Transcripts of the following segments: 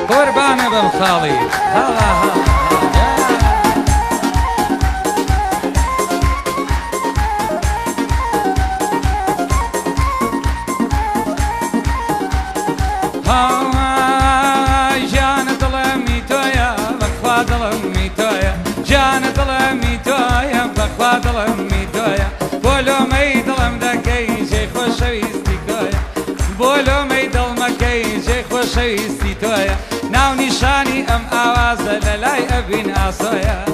قربانه بالخالي هلا جان ظلمي تويا بخوا ظلمي تويا جان ظلمي تويا بخوا ظلمي تويا بولو مي ظلم دكي جي خوشويستي تويا بولو مي ظلمكي جي خوشويستي تويا ناو نشاني ام آوازه للاي ابين آسويا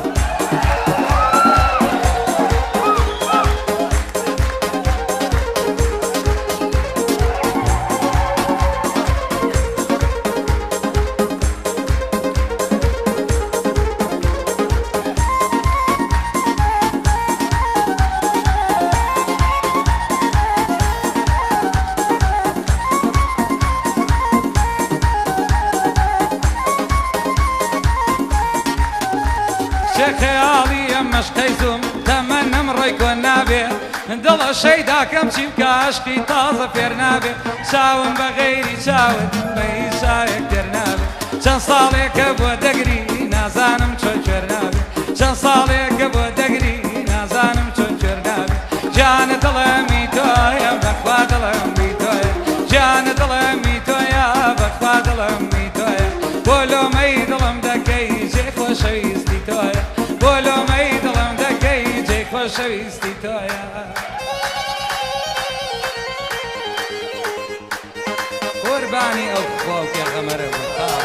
خيالي مش قيزوم تمنى من ريك والنابي دل شيدا كم شي بكاشكي طازة فيرنابي شاون بغيري شاون بيشايك درنابي شان صاليك ابو دقري نازانم تشجرنابي شان صاليك ابو دقري نازانم تشجرنابي جان ظلمي تويا بخوا ظلمي تويا جان ظلمي تويا بخوا ظلمي تويا بولو مي ظلم دكي جي خوشويستي تويا بولو مي ظلم دكي جي خوشويستي تويا قرباني اخوك يا غمر بخار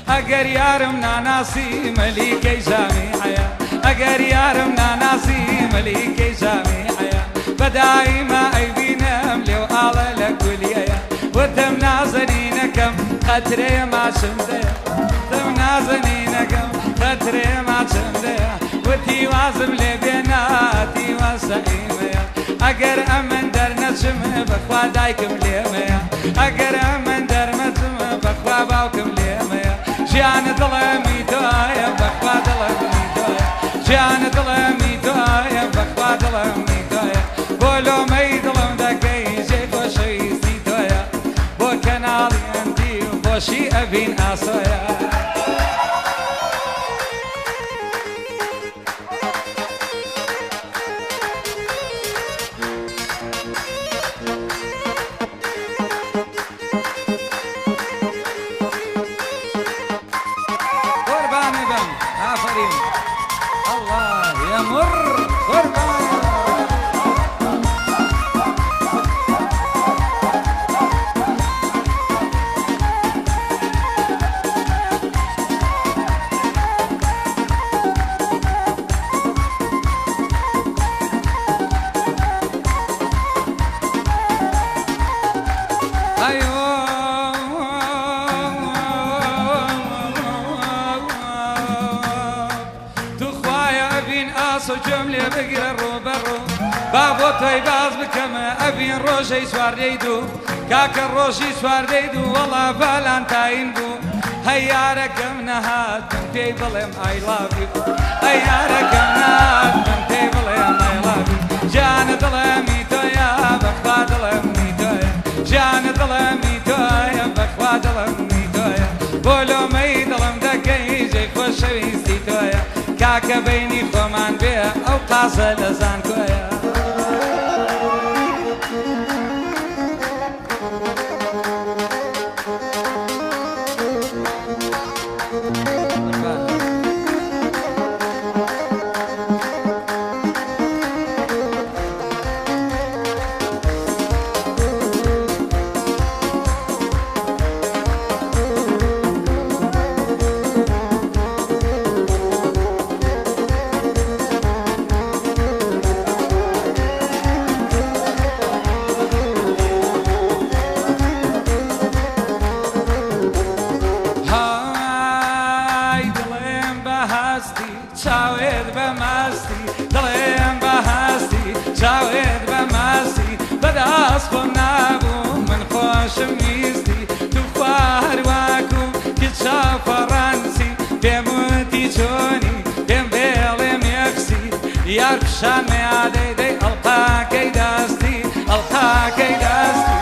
اگر یارم ناناسی ملیکی جامعه اگر یارم ناناسی ملیکی جامعه بدای ما ایبینم لیو آلا لکولیه و تم نازنینکم خطره ما شمده تم نازنینکم خطره ما شمده و تیوازم لبینا تیوازائیمه اگر امن در نچم بخوا دایکم لیمه اگر امن در نچم بخوا باوکم لیمه جان ظلمي تويا بخوا ظلمي تويا جان ظلمي تويا بخوا ظلمي تويا بولو مي ظلم دكي جي خوشويستي تويا بو كنالي انتي بوشي ابين آسويا الله يمر قربان جملة بقرا الروبرو بابو طيباز بكما أبين روجي سوار ديدو كاك الروجي سوار ديدو والله فالنتاين بو هياركم نهاد من تيبلم I love you هياركم نهاد من تيبلم I love you جان ظلمي تويا بخوا ظلمي تويا جان ظلمي تويا بخوا ظلمي تويا بولو مي ظلم دكي جي خوشويستي تويا كاكا بيني خومان بيها او قاسة لزان كويا بەداست خۆم نابوو من خۆشم ویستی تو خواروەکو کچە فەڕەنسی پێم وتی چۆنی پێم بێڵێ مێکسی یار پیشانمێ ئادەی ئەڵقاکەی دەستی ئەڵقاکەی دەستی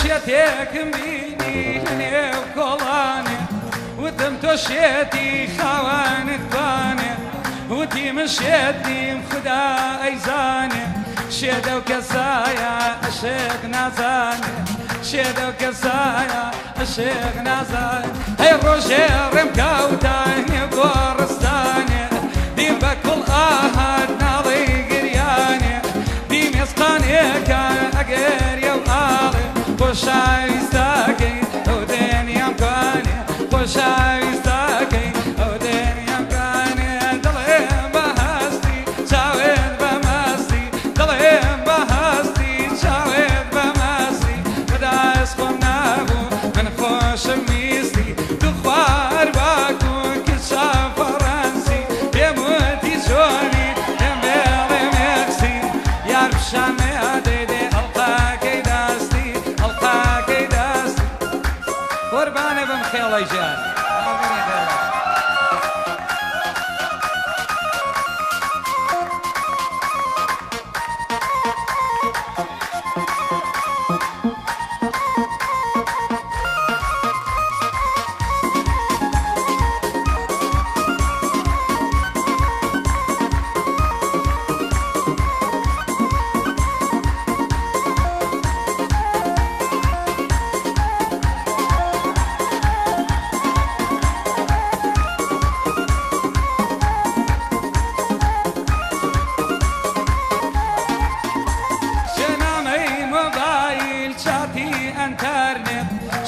شێتێکم بینی لەنێو کۆڵانێ وتم تۆ شێتی خاوانت توانێ وتی من شێتیم خدا ئەیزانێ شێدە و کەسایە عشق نازانێ شێدە و کەسایە عشق نازانێ هەی ڕۆژێ ڕێم کەوتانێ گۆڕستانێ دیم بە کوڵ ئاهات ناڵی گریانێ دیم ئێسقانێکە ئەگەریە و ئاڵێ خۆشەویستەکەی ئەو دێنیام کوانێ خۆشەویستەکەی ئەو دێنیام کوانێ دڵێم بە هەستی چاوێت بە مەستی دڵێم بە هەستی چاوێت بە مەستی بەدەست خۆم نابوو من خۆشم ویستی تو خواروەکو کچە فەڕەنسی پێم وتی چۆنی پێم بێڵێ مێکسی یار پیشانمێ ئەدەیدێ ئەڵقاکەی دەستی ئەڵقاکەی دەستی قوربانێ بم خێڵەی ژیان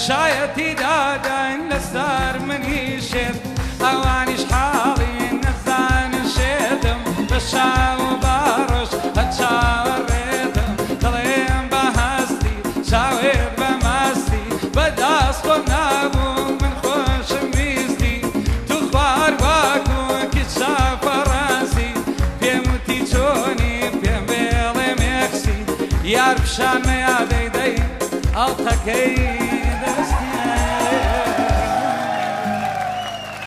شایەتی دادەن لەسەر منی شێت ئەوانیش حاڵی نەزانن شێتم بە شاو و باڕۆژ هە چاوەڕێتم دڵێم بە هەستی چاوێت بە مەستی بەدەست خۆم نابوو من خۆشم ویستی تو خواروەکو کچە فەڕەنسی پێم وتی چۆنی پێم بێڵێ مێکسی یار پیشانمێ ئەدەیدەی ئەڵقەکەی